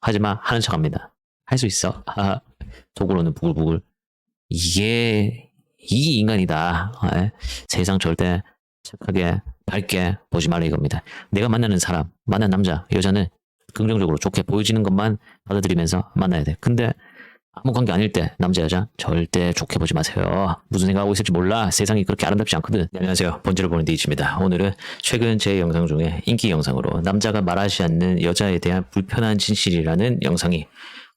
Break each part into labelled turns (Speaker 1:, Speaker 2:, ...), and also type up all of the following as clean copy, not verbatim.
Speaker 1: 하지만 하는 척합니다. 할 수 있어. 속으로는 부글부글. 이 인간이다. 세상 절대 착하게 밝게 보지 말라 이겁니다. 내가 만나는 사람, 만난 남자, 여자는 긍정적으로 좋게 보여지는 것만 받아들이면서 만나야 돼. 근데 아무 관계 아닐 때 남자 여자 절대 좋게 보지 마세요. 무슨 생각하고 있을지 몰라. 세상이 그렇게 아름답지 않거든. 네, 안녕하세요. 본질을 보는 디이치입니다. 오늘은 최근 제 영상 중에 인기 영상으로 남자가 말하지 않는 여자에 대한 불편한 진실이라는 영상이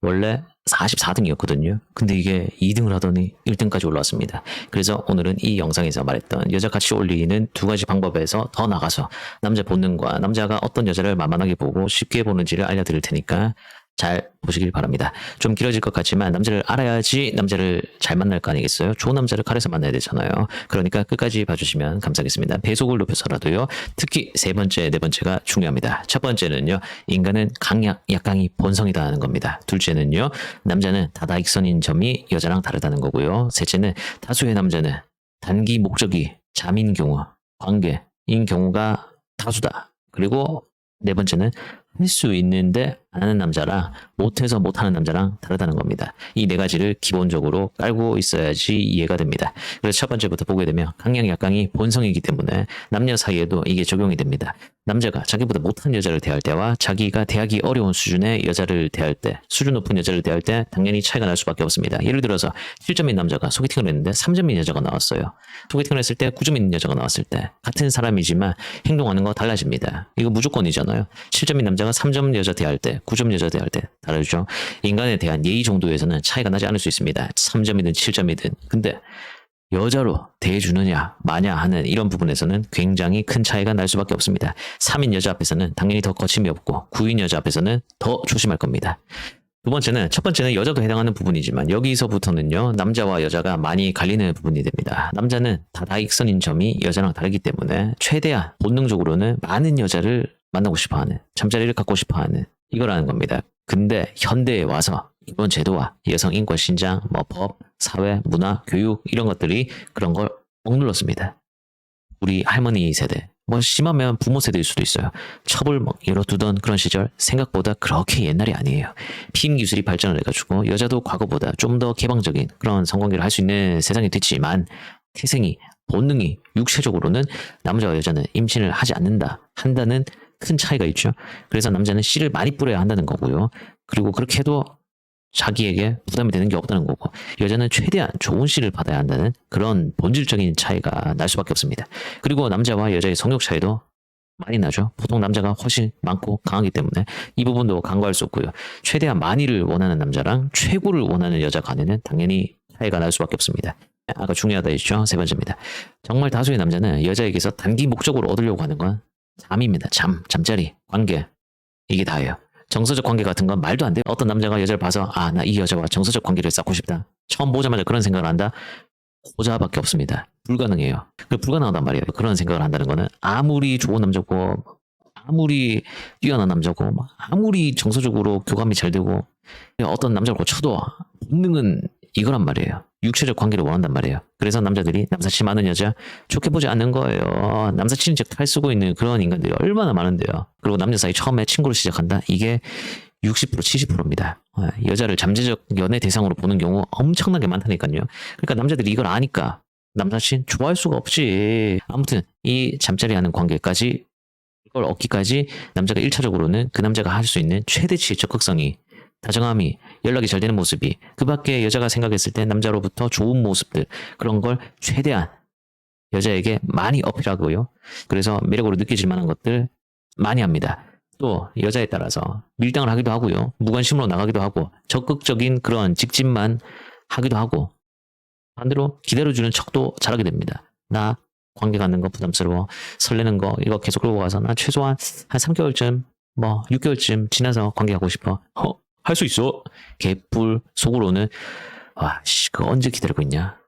Speaker 1: 원래 44등이었거든요. 근데 이게 2등을 하더니 1등까지 올라왔습니다. 그래서 오늘은 이 영상에서 말했던 여자 같이 올리는 두 가지 방법에서 더 나가서 남자 본능과 남자가 어떤 여자를 만만하게 보고 쉽게 보는지를 알려드릴 테니까 잘 보시길 바랍니다. 좀 길어질 것 같지만 남자를 알아야지 남자를 잘 만날 거 아니겠어요? 좋은 남자를 가려서 만나야 되잖아요. 그러니까 끝까지 봐주시면 감사하겠습니다. 배속을 높여서라도요. 특히 세 번째, 네 번째가 중요합니다. 첫 번째는요. 인간은 강약, 약강이 본성이다 하는 겁니다. 둘째는요. 남자는 다다익선인 점이 여자랑 다르다는 거고요. 셋째는 다수의 남자는 단기 목적이 잠인 경우, 관계인 경우가 다수다. 그리고 네 번째는 할 수 있는데 안 하는 남자랑 못해서 못하는 남자랑 다르다는 겁니다. 이 네 가지를 기본적으로 깔고 있어야지 이해가 됩니다. 그래서 첫 번째부터 보게 되면 강약 약강이 본성이기 때문에 남녀 사이에도 이게 적용이 됩니다. 남자가 자기보다 못한 여자를 대할 때와 자기가 대하기 어려운 수준의 여자를 대할 때, 수준 높은 여자를 대할 때 당연히 차이가 날 수밖에 없습니다. 예를 들어서 7점인 남자가 소개팅을 했는데 3점인 여자가 나왔어요. 소개팅을 했을 때 9점인 여자가 나왔을 때 같은 사람이지만 행동하는 거 달라집니다. 이거 무조건이잖아요. 7점인 남자가 3점 여자 대할 때, 9점 여자 대할 때 다르죠. 인간에 대한 예의 정도에서는 차이가 나지 않을 수 있습니다. 3점이든 7점이든. 근데 여자로 대해주느냐 마냐 하는 이런 부분에서는 굉장히 큰 차이가 날 수밖에 없습니다. 3인 여자 앞에서는 당연히 더 거침이 없고 9인 여자 앞에서는 더 조심할 겁니다. 첫 번째는 여자도 해당하는 부분이지만 여기서부터는요. 남자와 여자가 많이 갈리는 부분이 됩니다. 남자는 다다익선인 점이 여자랑 다르기 때문에 최대한 본능적으로는 많은 여자를 만나고 싶어하는, 잠자리를 갖고 싶어하는 이거라는 겁니다. 근데 현대에 와서 이번 제도와 여성 인권 신장, 법, 사회, 문화, 교육 이런 것들이 그런 걸 억눌렀습니다. 우리 할머니 세대, 심하면 부모 세대일 수도 있어요. 첩을 열어두던 그런 시절 생각보다 그렇게 옛날이 아니에요. 피임 기술이 발전을 해가지고 여자도 과거보다 좀 더 개방적인 그런 성관계를 할 수 있는 세상이 됐지만 태생이, 본능이, 육체적으로는 남자와 여자는 임신을 하지 않는다, 한다는 큰 차이가 있죠. 그래서 남자는 씨를 많이 뿌려야 한다는 거고요. 그리고 그렇게 해도 자기에게 부담이 되는 게 없다는 거고, 여자는 최대한 좋은 씨를 받아야 한다는 그런 본질적인 차이가 날 수밖에 없습니다. 그리고 남자와 여자의 성욕 차이도 많이 나죠. 보통 남자가 훨씬 많고 강하기 때문에 이 부분도 간과할 수 없고요. 최대한 많이를 원하는 남자랑 최고를 원하는 여자 간에는 당연히 차이가 날 수밖에 없습니다. 아까 중요하다 했죠. 세 번째입니다. 정말 다수의 남자는 여자에게서 단기 목적으로 얻으려고 하는 건 잠입니다. 잠자리, 관계, 이게 다예요. 정서적 관계 같은 건 말도 안 돼요. 어떤 남자가 여자를 봐서 나 이 여자와 정서적 관계를 쌓고 싶다. 처음 보자마자 그런 생각을 한다. 고자밖에 없습니다. 불가능해요. 불가능하단 말이에요. 그런 생각을 한다는 거는 아무리 좋은 남자고, 아무리 뛰어난 남자고, 아무리 정서적으로 교감이 잘 되고 어떤 남자를 고쳐도 본능은 이거란 말이에요. 육체적 관계를 원한단 말이에요. 그래서 남자들이 남사친 많은 여자 좋게 보지 않는 거예요. 남사친인 척 칼 쓰고 있는 그런 인간들이 얼마나 많은데요. 그리고 남녀 사이 처음에 친구로 시작한다. 이게 60%, 70%입니다. 여자를 잠재적 연애 대상으로 보는 경우 엄청나게 많다니까요. 그러니까 남자들이 이걸 아니까 남사친 좋아할 수가 없지. 아무튼 이 잠자리 하는 관계까지, 이걸 얻기까지 남자가 1차적으로는 그 남자가 할 수 있는 최대치의 적극성이, 다정함이, 연락이 잘 되는 모습이, 그 밖에 여자가 생각했을 때 남자로부터 좋은 모습들, 그런 걸 최대한 여자에게 많이 어필하고요. 그래서 매력으로 느껴질 만한 것들 많이 합니다. 또 여자에 따라서 밀당을 하기도 하고요. 무관심으로 나가기도 하고 적극적인 그런 직진만 하기도 하고, 반대로 기다려주는 척도 잘하게 됩니다. 나 관계 갖는 거 부담스러워, 설레는 거 이거 계속 끌고 가서 나 최소한 한 3개월쯤 6개월쯤 지나서 관계하고 싶어. 할 수 있어. 개뿔. 속으로는 그거 언제 기다리고 있냐.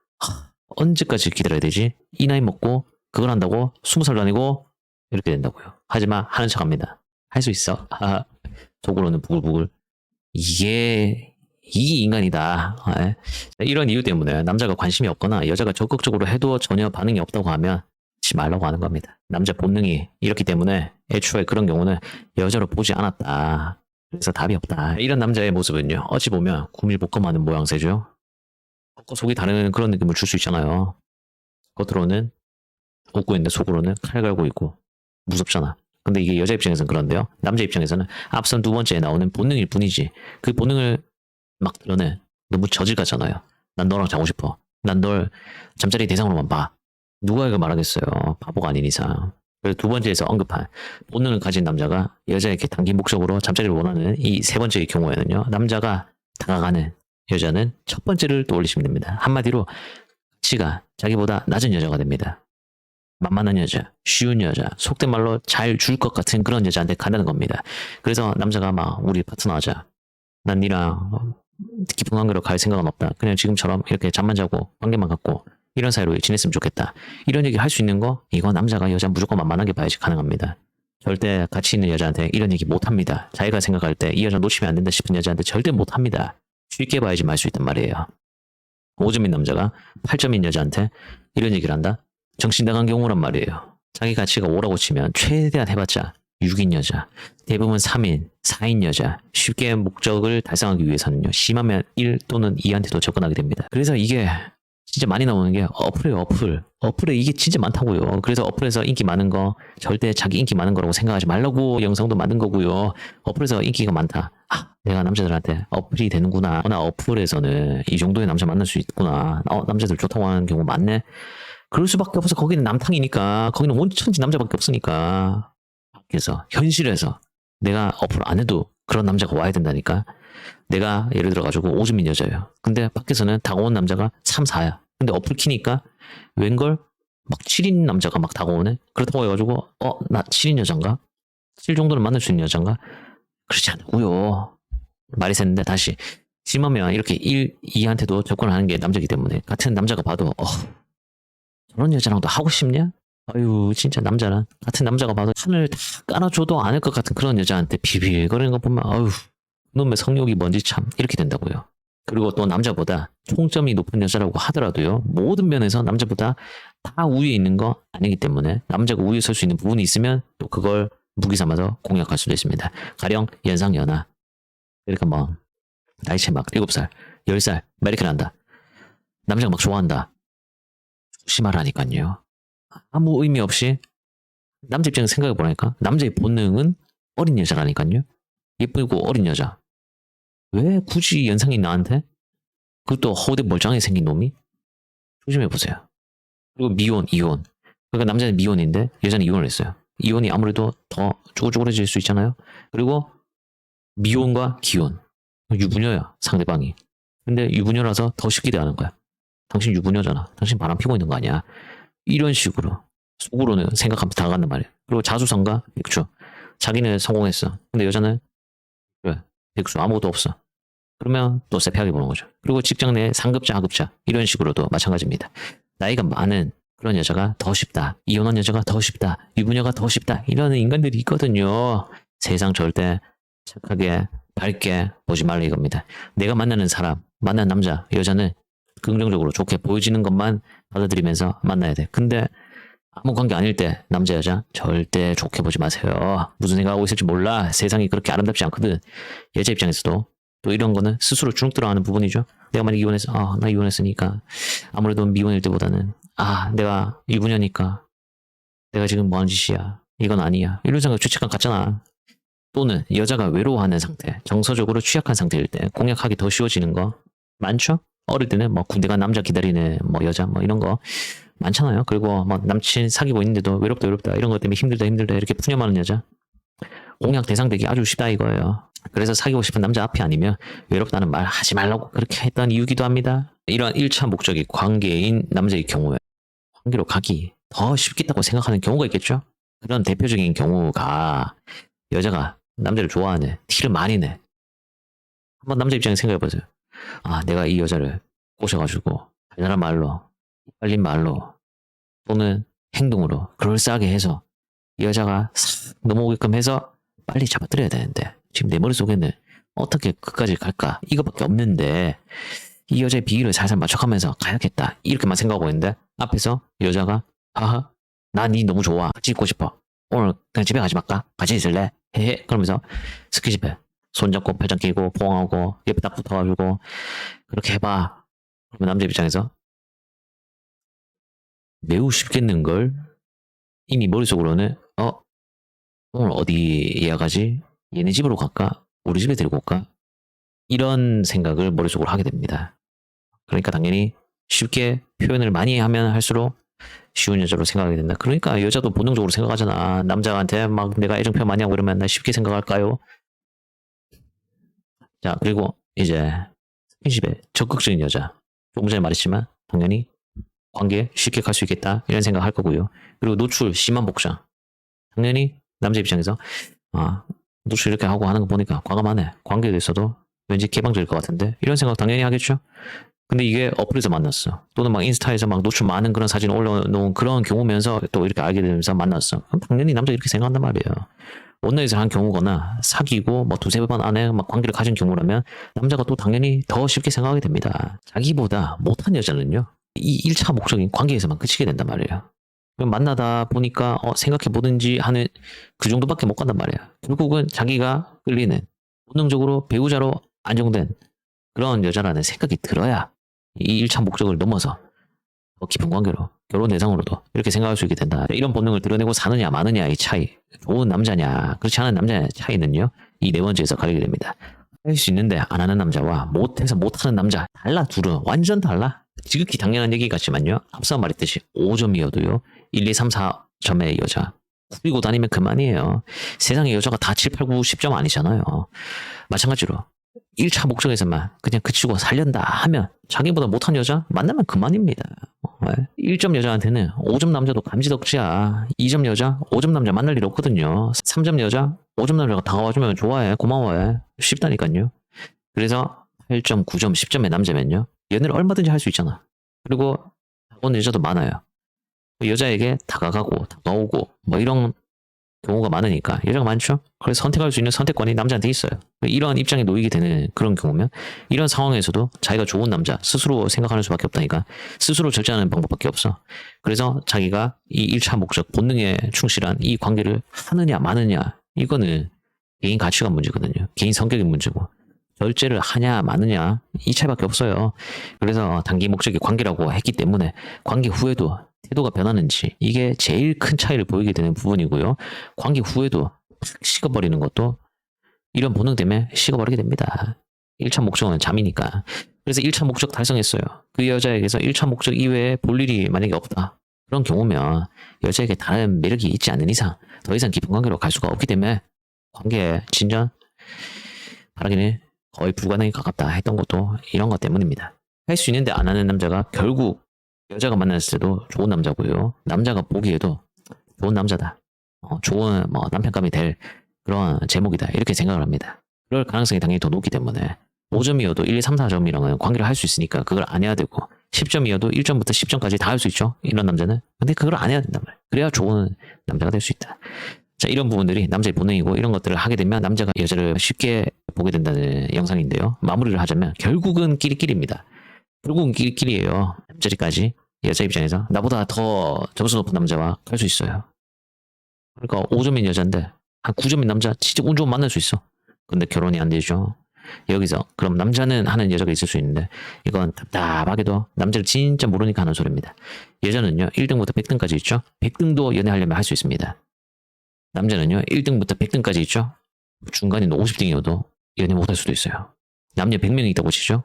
Speaker 1: 언제까지 기다려야 되지? 이 나이 먹고 그걸 한다고 20살도 아니고 이렇게 된다고요. 하지만 하는 척합니다. 할 수 있어. 속으로는 부글부글. 이 인간이다. 이런 이유 때문에 남자가 관심이 없거나 여자가 적극적으로 해도 전혀 반응이 없다고 하면 하지 말라고 하는 겁니다. 남자 본능이 이렇기 때문에 애초에 그런 경우는 여자로 보지 않았다. 그래서 답이 없다. 이런 남자의 모습은요. 어찌 보면 구밀복검하는 모양새죠. 겉과 속이 다른 그런 느낌을 줄 수 있잖아요. 겉으로는 웃고 있는데 속으로는 칼 갈고 있고 무섭잖아. 근데 이게 여자 입장에서는 그런데요. 남자 입장에서는 앞선 두 번째에 나오는 본능일 뿐이지. 그 본능을 막 드러내. 너무 저질 같잖아요. 난 너랑 자고 싶어. 난 널 잠자리 대상으로만 봐. 누가 이걸 말하겠어요. 바보가 아닌 이상. 그래서 두 번째에서 언급한 본능을 가진 남자가 여자에게 단기 목적으로 잠자리를 원하는 이 세 번째의 경우에는요. 남자가 다가가는 여자는 첫 번째를 떠올리시면 됩니다. 한마디로 가치가 자기보다 낮은 여자가 됩니다. 만만한 여자, 쉬운 여자, 속된 말로 잘 줄 것 같은 그런 여자한테 간다는 겁니다. 그래서 남자가 막 우리 파트너 하자. 난 니랑 깊은 관계로 갈 생각은 없다. 그냥 지금처럼 이렇게 잠만 자고 관계만 갖고 이런 사이로 지냈으면 좋겠다. 이런 얘기 할 수 있는 거 이거 남자가 여자 무조건 만만하게 봐야지 가능합니다. 절대 가치 있는 여자한테 이런 얘기 못 합니다. 자기가 생각할 때 이 여자 놓치면 안 된다 싶은 여자한테 절대 못 합니다. 쉽게 봐야지 말 수 있단 말이에요. 5점인 남자가 8점인 여자한테 이런 얘기를 한다? 정신 나간 경우란 말이에요. 자기 가치가 5라고 치면 최대한 해봤자 6인 여자, 대부분 3인, 4인 여자, 쉽게 목적을 달성하기 위해서는요, 심하면 1 또는 2한테도 접근하게 됩니다. 그래서 이게 진짜 많이 나오는 게 어플이에요, 어플. 어플에 이게 진짜 많다고요. 그래서 어플에서 인기 많은 거 절대 자기 인기 많은 거라고 생각하지 말라고 영상도 만든 거고요. 어플에서 인기가 많다. 아, 내가 남자들한테 어플이 되는구나. 나 어플에서는 이 정도의 남자 만날 수 있구나. 남자들 좋다고 하는 경우 많네. 그럴 수밖에 없어. 거기는 남탕이니까. 거기는 온천지 남자밖에 없으니까. 밖에서 현실에서 내가 어플 안 해도 그런 남자가 와야 된다니까. 내가 예를 들어가지고 5점인 여자예요. 근데 밖에서는 다가온 남자가 3, 4야. 근데 어플 키니까 웬걸 막 7인 남자가 막 다가오네. 그렇다고 해가지고 나 7인 여잔가? 7 정도는 만날 수 있는 여잔가? 그렇지 않고요. 말이 샜는데 다시 심하면 이렇게 1, 2한테도 접근하는 게 남자이기 때문에 같은 남자가 봐도 저런 여자랑도 하고 싶냐? 아유 진짜 남자란 같은 남자가 봐도 판을 다 깔아줘도 않을 것 같은 그런 여자한테 비빌거리는 거 보면 아유 놈의 성욕이 뭔지 참 이렇게 된다고요. 그리고 또 남자보다 총점이 높은 여자라고 하더라도요. 모든 면에서 남자보다 다 우위에 있는 거 아니기 때문에 남자가 우위에 설 수 있는 부분이 있으면 또 그걸 무기 삼아서 공략할 수도 있습니다. 가령 연상 연하. 그러니까 뭐 나이 차이 막 7살, 10살 막 이렇게 난다. 남자가 막 좋아한다. 조심하라니까요. 아무 의미 없이 남자 입장에서 생각해 보라니까 남자의 본능은 어린 여자라니까요. 예쁘고 어린 여자. 왜 굳이 연상이 나한테? 그것도 허우대 멀쩡하게 생긴 놈이? 조심해 보세요. 그리고 미혼, 이혼. 그러니까 남자는 미혼인데 여자는 이혼을 했어요. 이혼이 아무래도 더 쪼글쪼글해질 수 있잖아요. 그리고 미혼과 기혼. 유부녀야 상대방이. 근데 유부녀라서 더 쉽게 대하는 거야. 당신 유부녀잖아. 당신 바람 피고 있는 거 아니야. 이런 식으로 속으로는 생각하면서 다가간단 말이야. 그리고 자수성가 백수. 자기는 성공했어. 근데 여자는 그래 백수 아무것도 없어. 그러면 또 쎄패하게 보는 거죠. 그리고 직장 내 상급자 하급자 이런 식으로도 마찬가지입니다. 나이가 많은 그런 여자가 더 쉽다. 이혼한 여자가 더 쉽다. 유부녀가 더 쉽다. 이러는 인간들이 있거든요. 세상 절대 착하게 밝게 보지 말라 이겁니다. 내가 만나는 사람, 만나는 남자, 여자는 긍정적으로 좋게 보여지는 것만 받아들이면서 만나야 돼. 근데 아무 관계 아닐 때 남자 여자 절대 좋게 보지 마세요. 무슨 생각하고 있을지 몰라. 세상이 그렇게 아름답지 않거든. 여자 입장에서도 또 이런 거는 스스로 주눅 들어가는 부분이죠. 내가 만약 이혼해서 나 이혼했으니까 아무래도 미혼일 때보다는 내가 유부녀니까 내가 지금 뭐 하는 짓이야. 이건 아니야. 이런 생각 죄책감 갖잖아. 또는 여자가 외로워하는 상태, 정서적으로 취약한 상태일 때 공략하기 더 쉬워지는 거 많죠? 어릴 때는 뭐 군대가 남자 기다리는 뭐 여자 뭐 이런 거 많잖아요. 그리고 뭐 남친 사귀고 있는데도 외롭다 이런 것 때문에 힘들다 이렇게 푸념하는 여자 공략 대상 되기 아주 쉽다 이거예요. 그래서 사귀고 싶은 남자 앞이 아니면 외롭다는 말 하지 말라고 그렇게 했던 이유기도 합니다. 이러한 1차 목적이 관계인 남자의 경우에 관계로 가기 더 쉽겠다고 생각하는 경우가 있겠죠. 그런 대표적인 경우가 여자가 남자를 좋아하네, 티를 많이 내. 한번 남자 입장에서 생각해보세요. 내가 이 여자를 꼬셔가지고 달달한 말로, 빨린 말로 또는 행동으로 그럴싸하게 해서 이 여자가 싹 넘어오게끔 해서 빨리 잡아들여야 되는데 지금 내 머릿속에는 어떻게 그까지 갈까 이거밖에 없는데 이 여자의 비위를 살살 맞춰가면서 가야겠다 이렇게만 생각하고 있는데 앞에서 여자가 나 니 너무 좋아 같이 있고 싶어 오늘 그냥 집에 가지 말까 같이 있을래 헤헤 그러면서 스킨십해 손잡고 팔짱 끼고 포옹하고 옆에 딱 붙어가지고 그렇게 해봐. 그러면 남자 입장에서 매우 쉽겠는 걸 이미 머릿속으로는 오늘 어디 예약하지? 얘네 집으로 갈까? 우리 집에 데리고 올까? 이런 생각을 머릿속으로 하게 됩니다. 그러니까 당연히 쉽게 표현을 많이 하면 할수록 쉬운 여자로 생각하게 된다. 그러니까 여자도 본능적으로 생각하잖아. 남자한테 막 내가 애정 표현 많이 하고 이러면 나 쉽게 생각할까요? 자, 그리고 이제 스킨십에 적극적인 여자. 조금 전에 말했지만 당연히 관계에 쉽게 갈 수 있겠다 이런 생각할 거고요. 그리고 노출 심한 복장. 당연히 남자 입장에서 노출 이렇게 하고 하는 거 보니까 과감하네. 관계에 대해서도 왠지 개방적일 것 같은데 이런 생각 당연히 하겠죠. 근데 이게 어플에서 만났어. 또는 막 인스타에서 막 노출 많은 그런 사진 올려놓은 그런 경우면서 또 이렇게 알게 되면서 만났어. 그럼 당연히 남자 이렇게 생각한단 말이에요. 온라인에서 한 경우거나 사귀고 뭐 두세 번 안에 막 관계를 가진 경우라면 남자가 또 당연히 더 쉽게 생각하게 됩니다. 자기보다 못한 여자는요. 이 1차 목적인 관계에서만 그치게 된단 말이에요. 만나다 보니까 생각해 보든지 하는 그 정도밖에 못 간단 말이야. 결국은 자기가 끌리는 본능적으로 배우자로 안정된 그런 여자라는 생각이 들어야 이 1차 목적을 넘어서 더 깊은 관계로 결혼 대상으로도 이렇게 생각할 수 있게 된다. 이런 본능을 드러내고 사느냐 마느냐의 차이, 좋은 남자냐 그렇지 않은 남자의 차이는요. 이 네 번째에서 가리게 됩니다. 할 수 있는데 안 하는 남자와 못해서 못하는 남자 달라. 둘은 완전 달라. 지극히 당연한 얘기 같지만요. 앞서 말했듯이 5점이어도요. 1, 2, 3, 4점의 여자 꾸리고 다니면 그만이에요. 세상에 여자가 다 7, 8, 9, 10점 아니잖아요. 마찬가지로 1차 목적에서만 그냥 그치고 살련다 하면 자기보다 못한 여자 만나면 그만입니다. 1점 여자한테는 5점 남자도 감지덕지야. 2점 여자 5점 남자 만날 일 없거든요. 3점 여자 5점 남자가 다가와주면 좋아해 고마워해 쉽다니까요. 그래서 8점 9점 10점의 남자면요 연애를 얼마든지 할 수 있잖아. 그리고 다가오는 여자도 많아요. 여자에게 다가가고 다가오고 뭐 이런 경우가 많으니까 여자가 많죠. 그래서 선택할 수 있는 선택권이 남자한테 있어요. 이런 입장에 놓이게 되는 그런 경우면 이런 상황에서도 자기가 좋은 남자 스스로 생각하는 수밖에 없다니까. 스스로 절제하는 방법밖에 없어. 그래서 자기가 이 1차 목적 본능에 충실한 이 관계를 하느냐 마느냐 이거는 개인 가치관 문제거든요. 개인 성격의 문제고 절제를 하냐 마느냐 이 차이밖에 없어요. 그래서 단기 목적이 관계라고 했기 때문에 관계 후에도 태도가 변하는지 이게 제일 큰 차이를 보이게 되는 부분이고요. 관계 후에도 탁 식어버리는 것도 이런 본능 때문에 식어버리게 됩니다. 1차 목적은 잠이니까. 그래서 1차 목적 달성했어요. 그 여자에게서 1차 목적 이외에 볼 일이 만약에 없다. 그런 경우면 여자에게 다른 매력이 있지 않는 이상 더 이상 깊은 관계로 갈 수가 없기 때문에 관계의 진전 바라기는 거의 불가능에 가깝다 했던 것도 이런 것 때문입니다. 할 수 있는데 안 하는 남자가 결국 여자가 만났을 때도 좋은 남자고요. 남자가 보기에도 좋은 남자다. 좋은 남편감이 될 그런 제목이다. 이렇게 생각을 합니다. 그럴 가능성이 당연히 더 높기 때문에 5점이어도 1, 2, 3, 4점이랑은 관계를 할 수 있으니까 그걸 안 해야 되고 10점이어도 1점부터 10점까지 다 할 수 있죠. 이런 남자는. 근데 그걸 안 해야 된단 말이에요. 그래야 좋은 남자가 될 수 있다. 자, 이런 부분들이 남자의 본능이고 이런 것들을 하게 되면 남자가 여자를 쉽게 보게 된다는 영상인데요. 마무리를 하자면 결국은 끼리끼리입니다. 결국은 끼리끼리예요. 잠자리까지 여자 입장에서 나보다 더 점수 높은 남자와 갈 수 있어요. 그러니까 5점인 여자인데 한 9점인 남자 진짜 운 좋으면 만날 수 있어. 근데 결혼이 안 되죠. 여기서 그럼 남자는 하는 여자가 있을 수 있는데 이건 답답하게도 남자를 진짜 모르니까 하는 소리입니다. 여자는요 1등부터 100등까지 있죠. 100등도 연애하려면 할 수 있습니다. 남자는요 1등부터 100등까지 있죠. 중간인 50등이어도 연애 못할 수도 있어요. 남녀 100명이 있다고 치죠.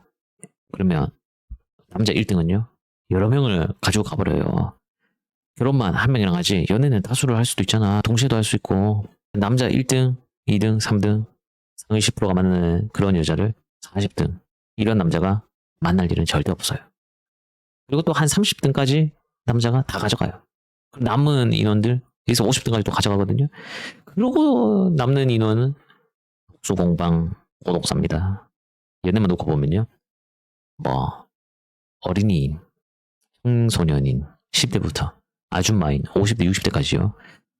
Speaker 1: 그러면 남자 1등은요 여러 명을 가지고 가버려요. 결혼만 한 명이랑 하지 연애는 다수를 할 수도 있잖아. 동시에도 할 수 있고. 남자 1등 2등 3등 상위 10%가 만나는 그런 여자를 40등 이런 남자가 만날 일은 절대 없어요. 그리고 또 한 30등까지 남자가 다 가져가요. 남은 인원들 여기서 50등까지 또 가져가거든요. 그리고 남는 인원은 독수공방 고독사입니다. 연애만 놓고 보면요 어린이인 청소년인 10대부터 아줌마인 50대 60대까지요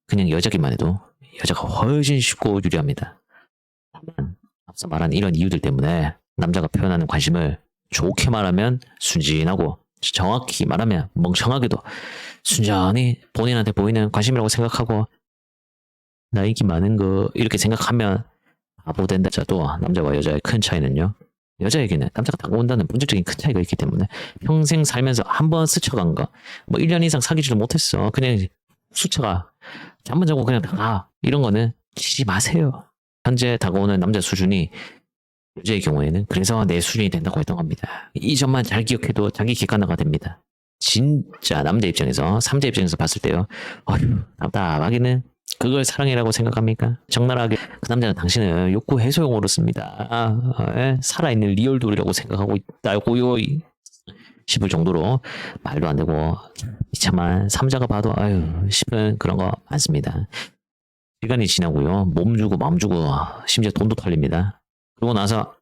Speaker 1: 그냥 여자기만 해도 여자가 훨씬 쉽고 유리합니다. 다만 앞서 말한 이런 이유들 때문에 남자가 표현하는 관심을 좋게 말하면 순진하고 정확히 말하면 멍청하게도 순전히 본인한테 보이는 관심이라고 생각하고 나 인기 많은 거 이렇게 생각하면 바보 된다 자도 남자와 여자의 큰 차이는요. 여자에게는 남자가 다가온다는 본질적인 큰 차이가 있기 때문에 평생 살면서 한 번 스쳐간 거, 뭐 1년 이상 사귀지를 못했어. 그냥 스쳐가. 잠만 자고 그냥 나가. 이런 거는 치지 마세요. 현재 다가오는 남자 수준이 여자의 경우에는 그래서 내 수준이 된다고 했던 겁니다. 이 점만 잘 기억해도 자기 객관화가 됩니다. 진짜 남자 입장에서, 삼자 입장에서 봤을 때요. 어휴, 답답하기는 그걸 사랑이라고 생각합니까? 적나라하게 그 남자는 당신을 욕구 해소용으로 씁니다. 살아있는 리얼돌이라고 생각하고 있다고요. 싶을 정도로 말도 안 되고 이참만 삼자가 봐도 아유 싶은 그런 거 많습니다. 시간이 지나고요. 몸 주고 마음 주고 심지어 돈도 털립니다. 그러고 나서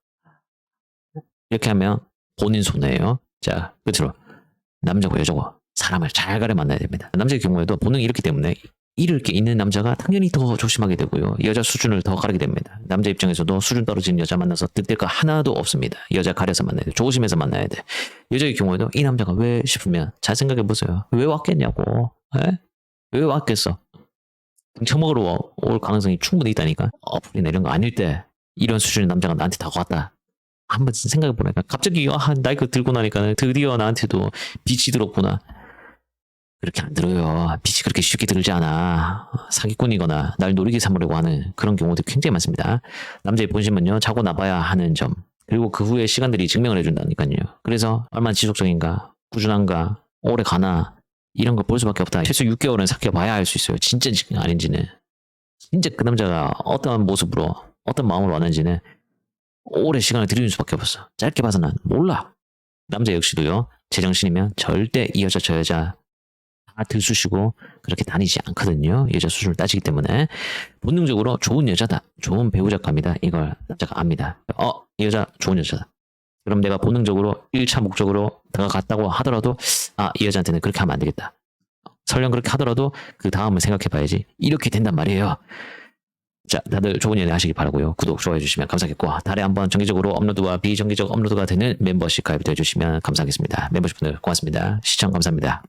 Speaker 1: 이렇게 하면 본인 손해예요. 자, 끝으로 남자고 여자고 사람을 잘 가려 만나야 됩니다. 남자의 경우에도 본능이 이렇기 때문에 잃을 게 있는 남자가 당연히 더 조심하게 되고요. 여자 수준을 더 가리게 됩니다. 남자 입장에서도 수준 떨어지는 여자 만나서 득될 거 하나도 없습니다. 여자 가려서 만나야 돼. 조심해서 만나야 돼. 여자의 경우에도 이 남자가 왜 싶으면 잘 생각해 보세요. 왜 왔겠냐고. 왜 왔겠어? 처먹으러 올 가능성이 충분히 있다니까. 어플이나 이런 거 아닐 때 이런 수준의 남자가 나한테 다가왔다. 한번 생각해 보니까 갑자기 나 이거 들고 나니까 드디어 나한테도 빛이 들었구나. 그렇게 안 들어요. 빛이 그렇게 쉽게 들지 않아. 사기꾼이거나 날 노리게 삼으려고 하는 그런 경우도 굉장히 많습니다. 남자의 본심은요. 자고 나봐야 하는 점. 그리고 그 후에 시간들이 증명을 해준다니까요. 그래서 얼마나 지속적인가, 꾸준한가, 오래 가나 이런 걸 볼 수밖에 없다. 최소 6개월은 사귀어봐야 알 수 있어요. 진짜 아닌지는. 진짜 그 남자가 어떤 모습으로 어떤 마음으로 왔는지는 오래 시간을 들이는 수밖에 없어. 짧게 봐서 난 몰라. 남자 역시도요. 제정신이면 절대 이 여자 저 여자 다 들쑤시고 그렇게 다니지 않거든요. 여자 수준을 따지기 때문에 본능적으로 좋은 여자다. 좋은 배우자감이다. 이걸 남자가 압니다. 이 여자 좋은 여자다. 그럼 내가 본능적으로 1차 목적으로 다가갔다고 하더라도 이 여자한테는 그렇게 하면 안 되겠다. 설령 그렇게 하더라도 그 다음을 생각해 봐야지. 이렇게 된단 말이에요. 자, 다들 좋은 연애 하시기 바라고요. 구독, 좋아해 주시면 감사하겠고 달에 한번 정기적으로 업로드와 비정기적 업로드가 되는 멤버십 가입도 해주시면 감사하겠습니다. 멤버십분들 고맙습니다. 시청 감사합니다.